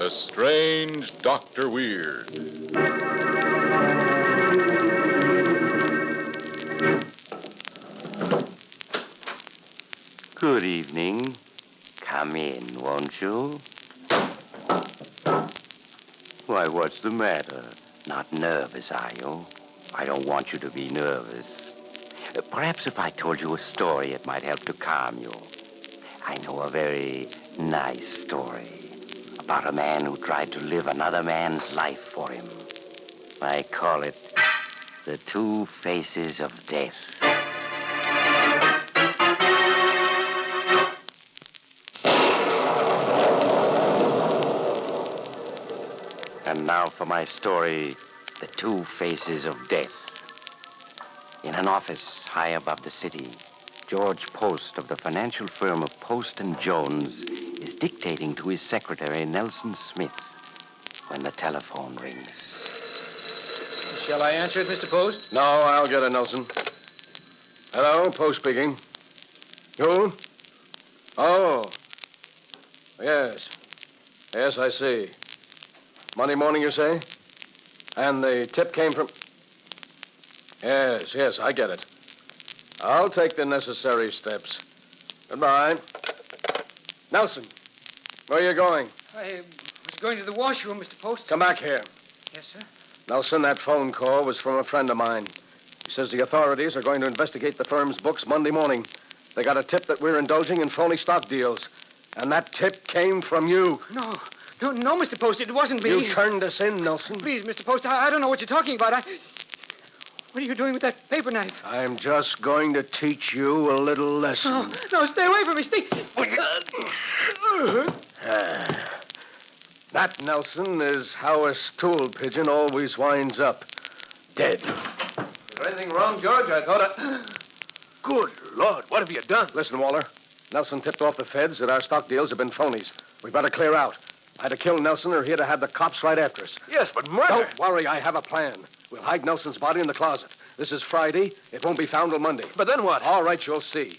The Strange Dr. Weird. Good evening. Come in, won't you? Why, what's the matter? Not nervous, are you? I don't want you to be nervous. Perhaps if I told you a story, it might help to calm you. I know a very nice story about a man who tried to live another man's life for him. I call it The Two Faces of Death. And now for my story, The Two Faces of Death. In an office high above the city, George Post of the financial firm of Post & Jones is dictating to his secretary, Nelson Smith, when the telephone rings. Shall I answer it, Mr. Post? No, I'll get it, Nelson. Hello, Post speaking. Who? Oh. Yes. Yes, I see. Monday morning, you say? And the tip came from... Yes, I get it. I'll take the necessary steps. Goodbye. Nelson, where are you going? I was going to the washroom, Mr. Post. Come back here. Yes, sir. Nelson, that phone call was from a friend of mine. He says the authorities are going to investigate the firm's books Monday morning. They got a tip that we're indulging in phony stock deals. And that tip came from you. No, Mr. Post, it wasn't me. You turned us in, Nelson. Please, Mr. Post, I don't know what you're talking about. What are you doing with that paper knife? I'm just going to teach you a little lesson. No, stay away from me, stay... That, Nelson, is how a stool pigeon always winds up. Dead. Is there anything wrong, George? I thought Good Lord, what have you done? Listen, Waller. Nelson tipped off the feds that our stock deals have been phonies. We've got to clear out. I had to kill Nelson or he'd have had the cops right after us. Yes, but murder... Don't worry, I have a plan. We'll hide Nelson's body in the closet. This is Friday. It won't be found till Monday. But then what? All right, you'll see.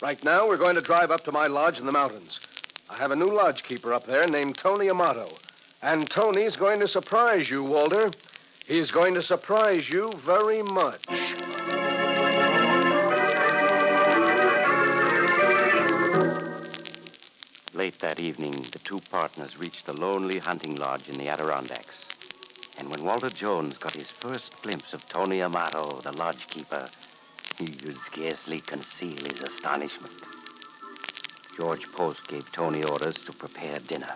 Right now, we're going to drive up to my lodge in the mountains. I have a new lodge keeper up there named Tony Amato. And Tony's going to surprise you, Walter. He's going to surprise you very much. Late that evening, the two partners reached the lonely hunting lodge in the Adirondacks. And when Walter Jones got his first glimpse of Tony Amato, the lodge keeper, he could scarcely conceal his astonishment. George Post gave Tony orders to prepare dinner.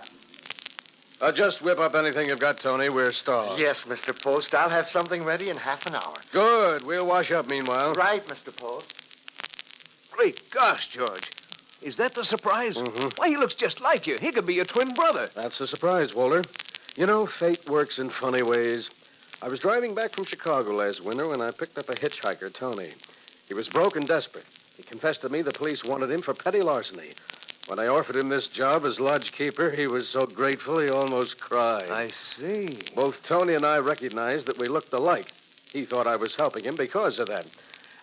Just whip up anything you've got, Tony. We're starved. Yes, Mr. Post. I'll have something ready in half an hour. Good. We'll wash up meanwhile. Right, Mr. Post. Great gosh, George. Is that the surprise? Mm-hmm. Why, he looks just like you. He could be your twin brother. That's the surprise, Walter. You know, fate works in funny ways. I was driving back from Chicago last winter when I picked up a hitchhiker, Tony. He was broke and desperate. He confessed to me the police wanted him for petty larceny. When I offered him this job as lodge keeper, he was so grateful he almost cried. I see. Both Tony and I recognized that we looked alike. He thought I was helping him because of that.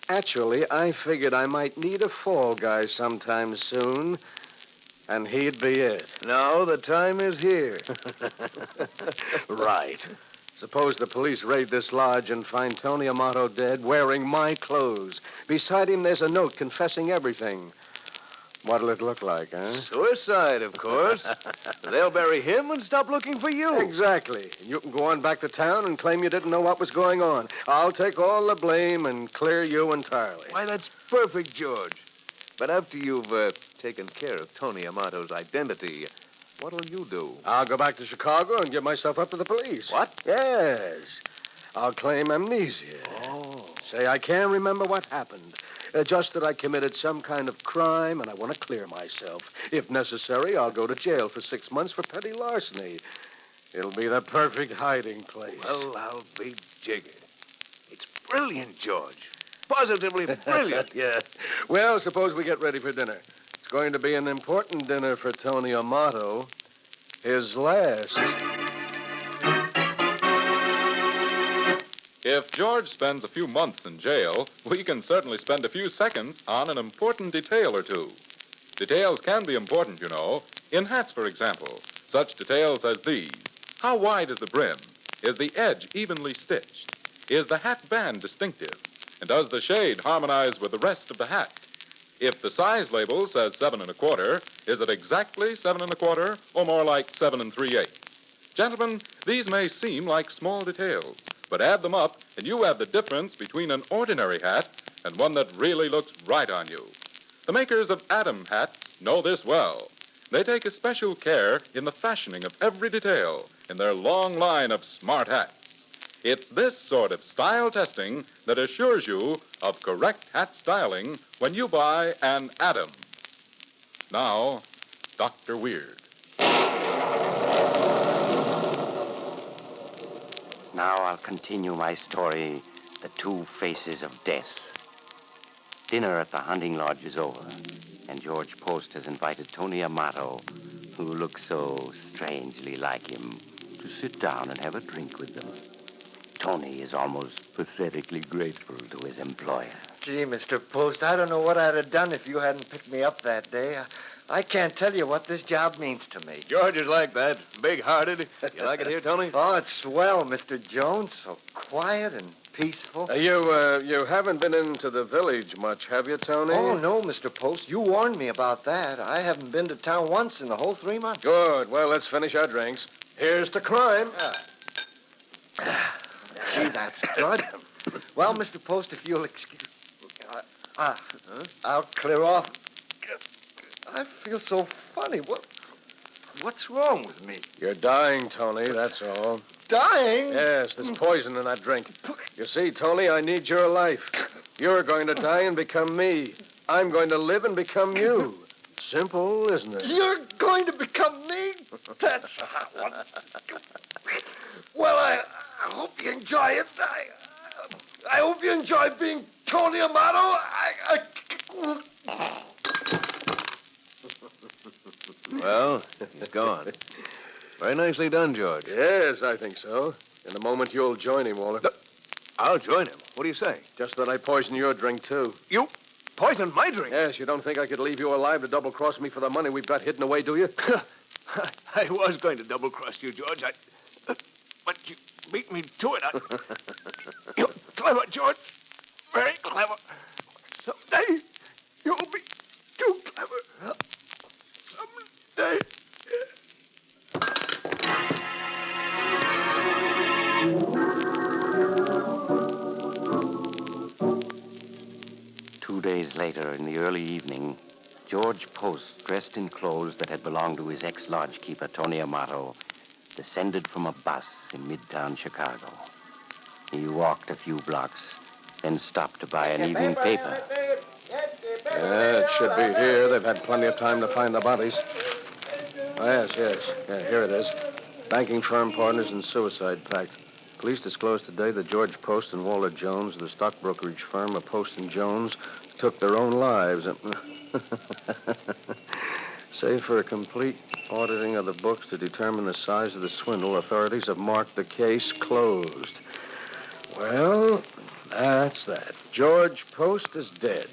Actually, I figured I might need a fall guy sometime soon, and he'd be it. Now the time is here. Right. Suppose the police raid this lodge and find Tony Amato dead wearing my clothes. Beside him, there's a note confessing everything. What'll it look like, huh? Suicide, of course. They'll bury him and stop looking for you. Exactly. And you can go on back to town and claim you didn't know what was going on. I'll take all the blame and clear you entirely. Why, that's perfect, George. But after you've taken care of Tony Amato's identity, what'll you do? I'll go back to Chicago and give myself up to the police. What? Yes. I'll claim amnesia. Oh. Say I can't remember what happened. Just that I committed some kind of crime and I want to clear myself. If necessary, I'll go to jail for 6 months for petty larceny. It'll be the perfect hiding place. Well, I'll be jiggered. It's brilliant, George. Positively brilliant. Yeah. Well, suppose we get ready for dinner. It's going to be an important dinner for Tony Amato. His last. If George spends a few months in jail, we can certainly spend a few seconds on an important detail or two. Details can be important, you know. In hats, for example. Such details as these. How wide is the brim? Is the edge evenly stitched? Is the hat band distinctive? And does the shade harmonize with the rest of the hat? If the size label says 7 1/4, is it exactly 7 1/4 or more like 7 3/8? Gentlemen, these may seem like small details, but add them up and you have the difference between an ordinary hat and one that really looks right on you. The makers of Adam hats know this well. They take especial care in the fashioning of every detail in their long line of smart hats. It's this sort of style testing that assures you of correct hat styling when you buy an Adam. Now, Dr. Weird. Now I'll continue my story, The Two Faces of Death. Dinner at the hunting lodge is over, and George Post has invited Tony Amato, who looks so strangely like him, to sit down and have a drink with them. Tony is almost pathetically grateful to his employer. Gee, Mr. Post, I don't know what I'd have done if you hadn't picked me up that day. I can't tell you what this job means to me. George is like that, big-hearted. You like it here, Tony? Oh, it's swell, Mr. Jones. So quiet and peaceful. You haven't been into the village much, have you, Tony? Oh, no, Mr. Post. You warned me about that. I haven't been to town once in the whole 3 months. Good. Well, let's finish our drinks. Here's to climb. Gee, that's good. Well, Mr. Post, if you'll excuse me, I'll clear off. I feel so funny. What's wrong with me? You're dying, Tony, that's all. Dying? Yes, there's poison in that drink. You see, Tony, I need your life. You're going to die and become me. I'm going to live and become you. Simple, isn't it? You're going to become me? That's a hot one. Well, I hope you enjoy it. I hope you enjoy being Tony Amato. Well, he's gone. Very nicely done, George. Yes, I think so. In a moment, you'll join him, Walter. I'll join him. What do you say? Just that I poisoned your drink, too. You poisoned my drink? Yes, you don't think I could leave you alive to double-cross me for the money we've got hidden away, do you? I was going to double-cross you, George. But you beat me to it. You're clever, George. Very clever. Someday, you'll be too clever. Someday. 2 days later, in the early evening, George Post, dressed in clothes that had belonged to his ex-lodgekeeper, Tony Amato, descended from a bus in midtown Chicago. He walked a few blocks, then stopped to buy an evening paper. Yeah, it should be here. They've had plenty of time to find the bodies. Oh, yes. Yeah, here it is. Banking firm partners in suicide pact. Police disclosed today that George Post and Walter Jones, the stock brokerage firm of Post and Jones, took their own lives. Save for a complete auditing of the books to determine the size of the swindle, authorities have marked the case closed. Well, that's that. George Post is dead.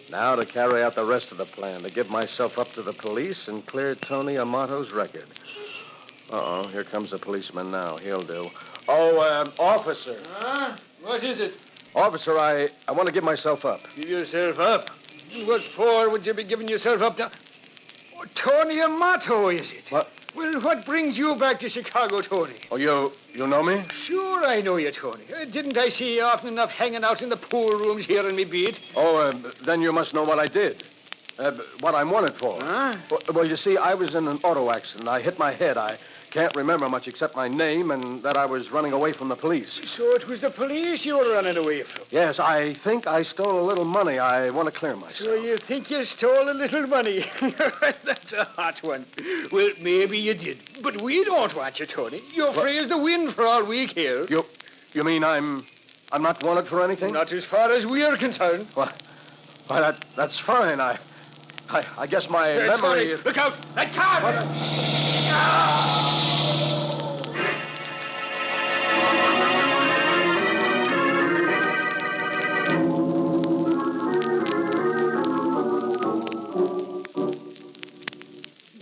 Now to carry out the rest of the plan, to give myself up to the police and clear Tony Amato's record. Uh-oh, here comes a policeman now. He'll do. Oh, officer. Huh? What is it? Officer, I want to give myself up. Give yourself up? What for would you be giving yourself up now? Oh, Tony Amato, is it? What? Well, what brings you back to Chicago, Tony? Oh, you know me? Sure I know you, Tony. Didn't I see you often enough hanging out in the pool rooms here in me beat? Oh, then you must know what I did. What I'm wanted for. Huh? Well, you see, I was in an auto accident. I hit my head. I can't remember much except my name and that I was running away from the police. So it was the police you were running away from? Yes, I think I stole a little money. I want to clear myself. So you think you stole a little money? That's a hot one. Well, maybe you did. But we don't want you, Tony. You're free as the wind for all we care. You mean I'm not wanted for anything? Not as far as we're concerned. Well, that's fine. I guess my memory... Tony, look out! That car!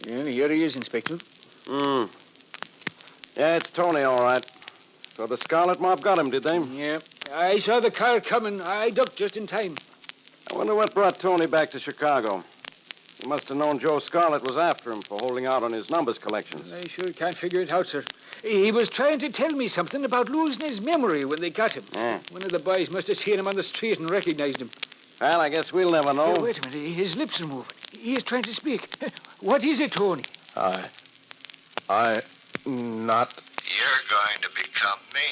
Well, here he is, Inspector. Yeah, it's Tony, all right. So the Scarlet Mob got him, did they? Yeah. I saw the car coming. I ducked just in time. I wonder what brought Tony back to Chicago. He must have known Joe Scarlet was after him for holding out on his numbers collections. I sure can't figure it out, sir. He was trying to tell me something about losing his memory when they got him. Yeah. One of the boys must have seen him on the street and recognized him. Well, I guess we'll never know. Wait a minute. His lips are moving. He is trying to speak. What is it, Tony? Not. You're going to become me.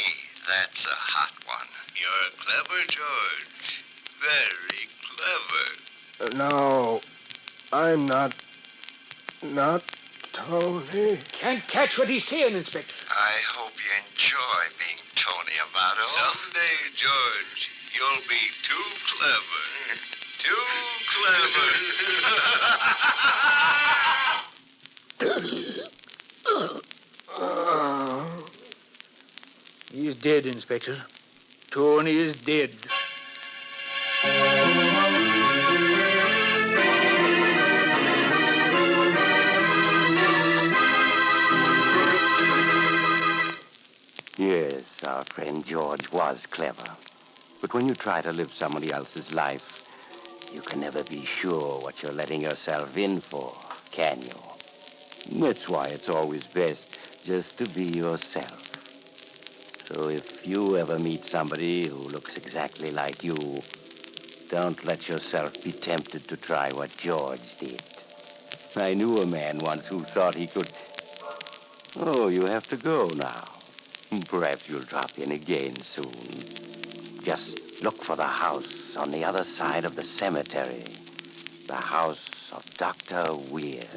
That's a hot one. You're clever, George. Very clever. No, I'm not Tony. Can't catch what he's saying, Inspector. I hope you enjoy being Tony Amato. Someday, George, you'll be too clever. Too clever. He's dead, Inspector. Tony is dead. Yes, our friend George was clever. But when you try to live somebody else's life, you can never be sure what you're letting yourself in for, can you? That's why it's always best just to be yourself. So if you ever meet somebody who looks exactly like you, don't let yourself be tempted to try what George did. I knew a man once who thought he could... Oh, you have to go now. Perhaps you'll drop in again soon. Just look for the house on the other side of the cemetery. The house of Dr. Weird.